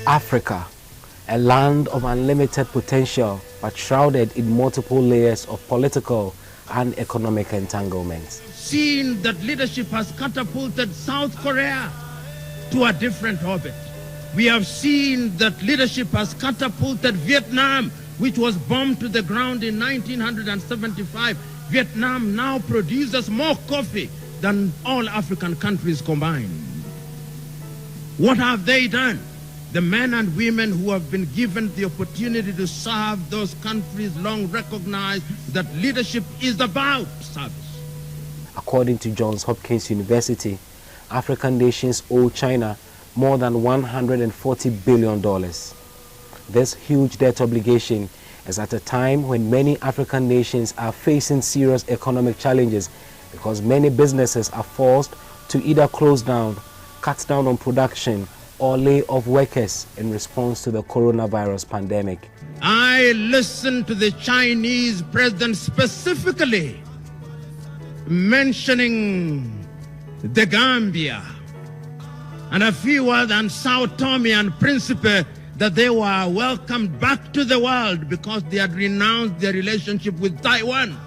Africa, a land of unlimited potential, but shrouded in multiple layers of political and economic entanglements. Seen that leadership has catapulted South Korea to a different orbit. We have seen that leadership has catapulted Vietnam, which was bombed to the ground in 1975. Vietnam now produces more coffee than all African countries combined. What have they done? The men and women who have been given the opportunity to serve those countries long recognize that leadership is about service. According to Johns Hopkins University, African nations owe China more than $140 billion. This huge debt obligation is at a time when many African nations are facing serious economic challenges because many businesses are forced to either close down, cut down on production, or lay off workers in response to the coronavirus pandemic. I listened to the Chinese president specifically mentioning the Gambia and a few other, and Sao Tome and Principe, that they were welcomed back to the world because they had renounced their relationship with Taiwan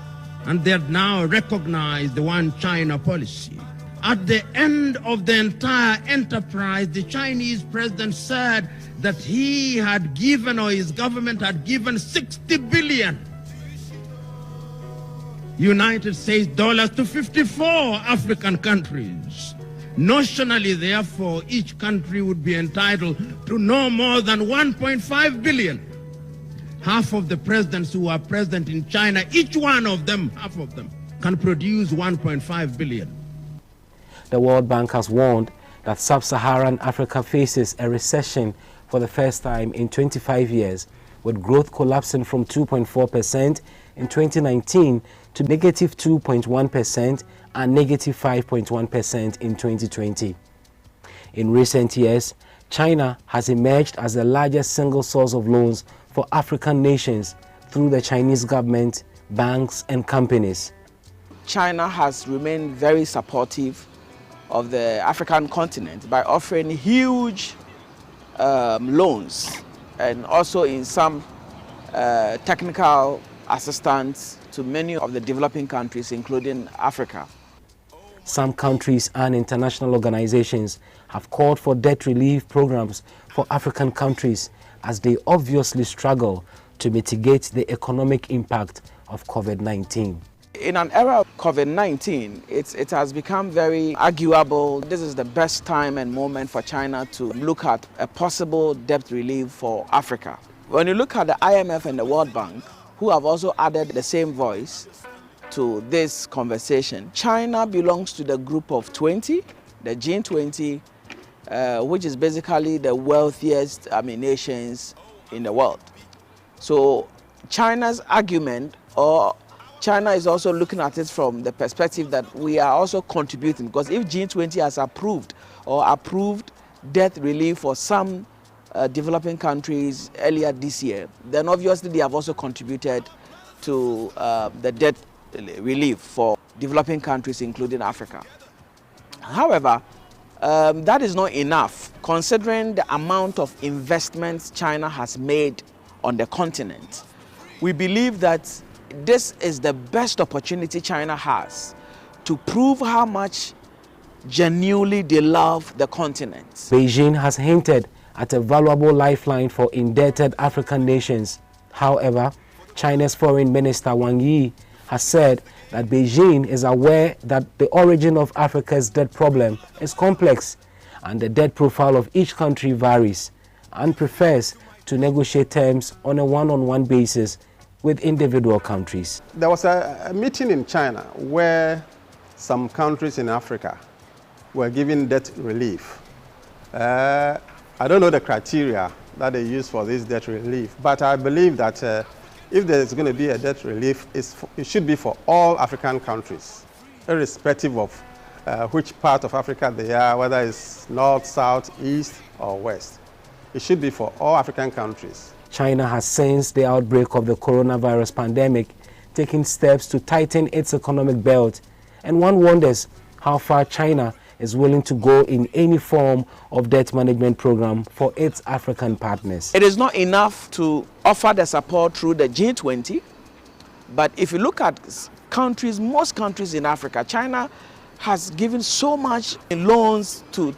and they had now recognized the One China policy. At the end of the entire enterprise, the Chinese president said that he had given, or his government had given, 60 billion United States dollars to 54 African countries. Notionally, therefore, each country would be entitled to no more than 1.5 billion. Half of the presidents who are present in China, each one of them, half of them, can produce 1.5 billion. The World Bank has warned that sub-Saharan Africa faces a recession for the first time in 25 years, with growth collapsing from 2.4% in 2019 to negative 2.1% and negative 5.1% in 2020. In recent years, China has emerged as the largest single source of loans for African nations through the Chinese government, banks, and companies. China has remained very supportive of the African continent by offering huge loans and also in some technical assistance to many of the developing countries, including Africa. Some countries and international organizations have called for debt relief programs for African countries as they obviously struggle to mitigate the economic impact of COVID-19. In an era of COVID-19, it has become very arguable. This is the best time and moment for China to look at a possible debt relief for Africa. When you look at the IMF and the World Bank, who have also added the same voice to this conversation, China belongs to the group of 20, the G20, which is basically the wealthiest nations in the world. So China's argument, or China is also looking at it from the perspective that we are also contributing, because if G20 has approved debt relief for some developing countries earlier this year, then obviously they have also contributed to the debt relief for developing countries, including Africa. However, that is not enough, considering the amount of investments China has made on the continent. We believe that this is the best opportunity China has to prove how much genuinely they love the continent. Beijing has hinted at a valuable lifeline for indebted African nations. However, China's Foreign Minister Wang Yi has said that Beijing is aware that the origin of Africa's debt problem is complex and the debt profile of each country varies, and prefers to negotiate terms on a one-on-one basis with individual countries. There was a meeting in China where some countries in Africa were given debt relief. I don't know the criteria that they use for this debt relief, but I believe that if there's going to be a debt relief, it should be for all African countries, irrespective of which part of Africa they are, whether it's north, south, east, or west. It should be for all African countries. China has, since the outbreak of the coronavirus pandemic, taking steps to tighten its economic belt, and one wonders how far China is willing to go in any form of debt management program for its African partners. It is not enough to offer the support through the G20, but if you look at countries, most countries in Africa, China has given so much in loans to